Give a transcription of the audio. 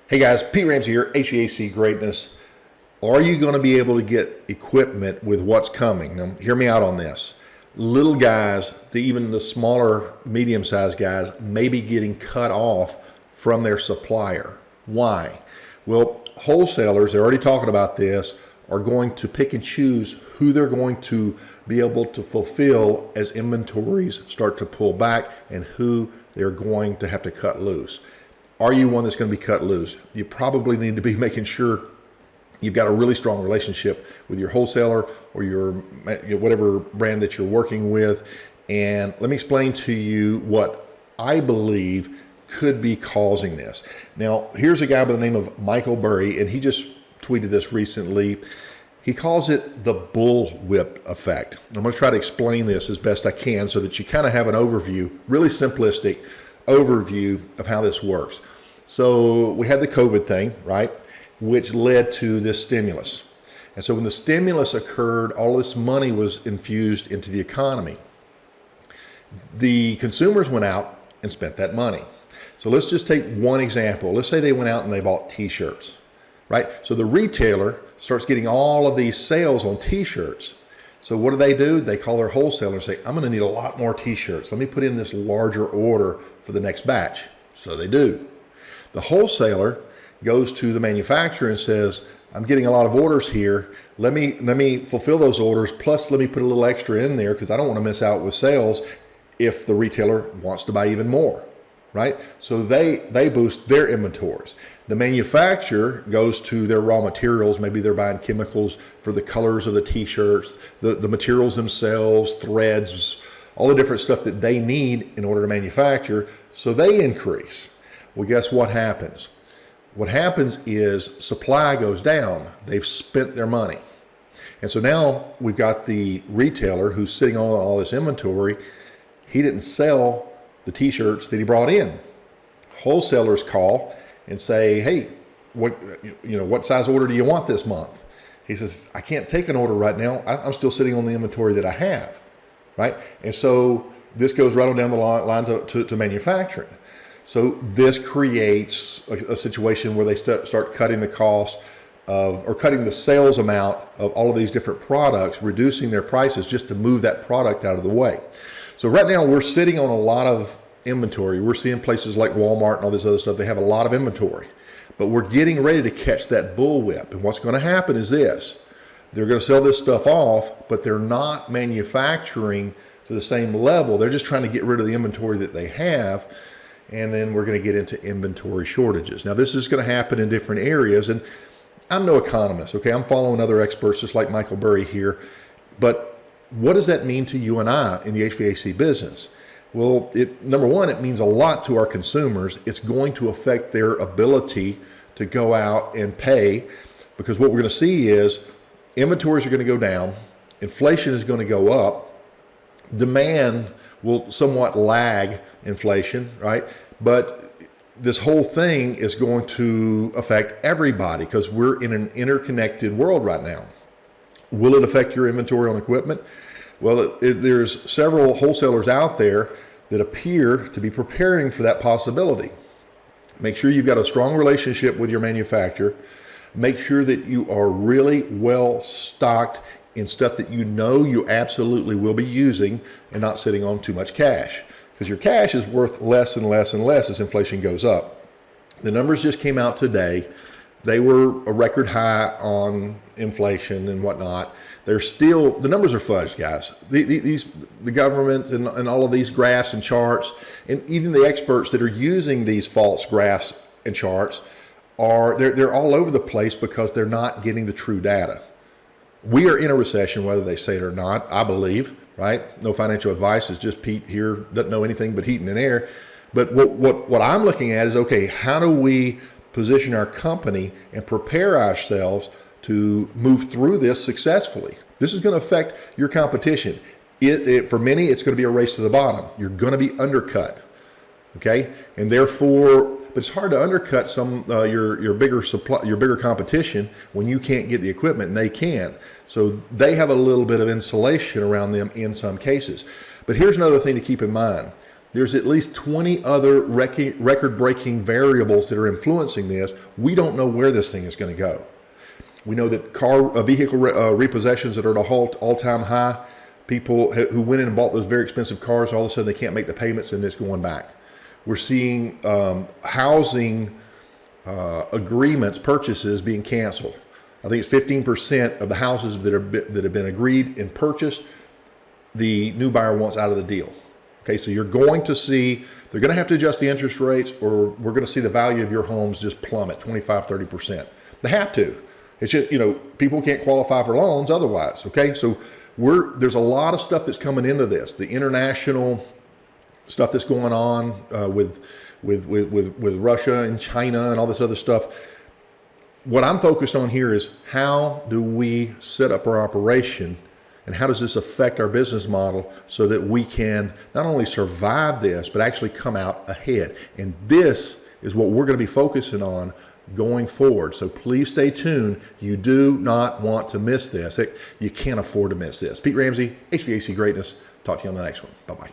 Hey guys, Pete Ramsey here, HVAC Greatness. Are you going to be able to get equipment with what's coming? Now, hear me out on this. Little guys, even the smaller, medium-sized guys, may be getting cut off from their supplier. Why? Well, wholesalers, they're already talking about this, are going to pick and choose who they're going to be able to fulfill as inventories start to pull back and who they're going to have to cut loose. Are you one that's going to be cut loose? You probably need to be making sure you've got a really strong relationship with your wholesaler or your whatever brand that you're working with. And let me explain to you what I believe could be causing this. Now, here's a guy by the name of Michael Burry, and he just tweeted this recently. He calls it the Bullwhip effect. I'm going to try to explain this as best I can so that you kind of have an overview, really simplistic overview of how this works. So we had the COVID thing, right, which led to this stimulus. And so when the stimulus occurred, all this money was infused into the economy. The consumers went out and spent that money. So let's just take one example. Let's say they went out and they bought t-shirts, right? So the retailer starts getting all of these sales on t-shirts. So what do? They call their wholesaler and say, I'm going to need a lot more t-shirts. Let me put in this larger order for the next batch. So they do. The wholesaler goes to the manufacturer and says, I'm getting a lot of orders here. Let me fulfill those orders. Plus, let me put a little extra in there because I don't want to miss out with sales if the retailer wants to buy even more, right? So they boost their inventories. The manufacturer goes to their raw materials. Maybe they're buying chemicals for the colors of the t-shirts, the materials themselves, threads, all the different stuff that they need in order to manufacture. So they increase. Well, guess what happens? What happens is supply goes down. They've spent their money. And so now we've got the retailer who's sitting on all this inventory. He didn't sell the t-shirts that he brought in. Wholesalers call and say, hey, what size order do you want this month? He says, I can't take an order right now. I'm still sitting on the inventory that I have, right? And so this goes right on down the line to manufacturing. So this creates a situation where they start cutting the cost of, or cutting the sales amount of all of these different products, reducing their prices just to move that product out of the way. So right now we're sitting on a lot of inventory. We're seeing places like Walmart and all this other stuff. They have a lot of inventory, but we're getting ready to catch that bullwhip. And what's going to happen is this: they're going to sell this stuff off, but they're not manufacturing to the same level. They're just trying to get rid of the inventory that they have. And then we're going to get into inventory shortages. Now, this is going to happen in different areas. And I'm no economist, okay? I'm following other experts just like Michael Burry here. But what does that mean to you and I in the HVAC business? Well, number one, it means a lot to our consumers. It's going to affect their ability to go out and pay, because what we're going to see is inventories are going to go down, inflation is going to go up, demand will somewhat lag inflation, right? But this whole thing is going to affect everybody because we're in an interconnected world right now. Will it affect your inventory on equipment? Well, there's several wholesalers out there that appear to be preparing for that possibility. Make sure you've got a strong relationship with your manufacturer. Make sure that you are really well stocked in stuff that you know you absolutely will be using and not sitting on too much cash, because your cash is worth less and less and less as inflation goes up. The numbers just came out today. They were a record high on inflation and whatnot. They're still, the numbers are fudged, guys. The government and all of these graphs and charts, and even the experts that are using these false graphs and charts they're all over the place because they're not getting the true data. We are in a recession, whether they say it or not, I believe, right? No financial advice. Is just Pete here, doesn't know anything but heating and air. But what I'm looking at is, okay, how do we position our company and prepare ourselves to move through this successfully? This is going to affect your competition. For many, it's going to be a race to the bottom. You're going to be undercut, okay? And therefore, but it's hard to undercut your bigger competition when you can't get the equipment and they can. So they have a little bit of insulation around them in some cases. But here's another thing to keep in mind. There's at least 20 other record-breaking variables that are influencing this. We don't know where this thing is going to go. We know that vehicle repossessions that are at a all-time high. People who went in and bought those very expensive cars, all of a sudden they can't make the payments and it's going back. We're seeing housing agreements, purchases being canceled. I think it's 15% of the houses that have been agreed and purchased, the new buyer wants out of the deal. Okay, so you're going to see, they're going to have to adjust the interest rates, or we're going to see the value of your homes just plummet 25, 30%. They have to. It's just, people can't qualify for loans otherwise. Okay, so there's a lot of stuff that's coming into this. The international stuff that's going on with Russia and China and all this other stuff. What I'm focused on here is, how do we set up our operation, and how does this affect our business model so that we can not only survive this, but actually come out ahead. And this is what we're going to be focusing on going forward. So please stay tuned. You do not want to miss this. You can't afford to miss this. Pete Ramsey, HVAC Greatness. Talk to you on the next one. Bye-bye.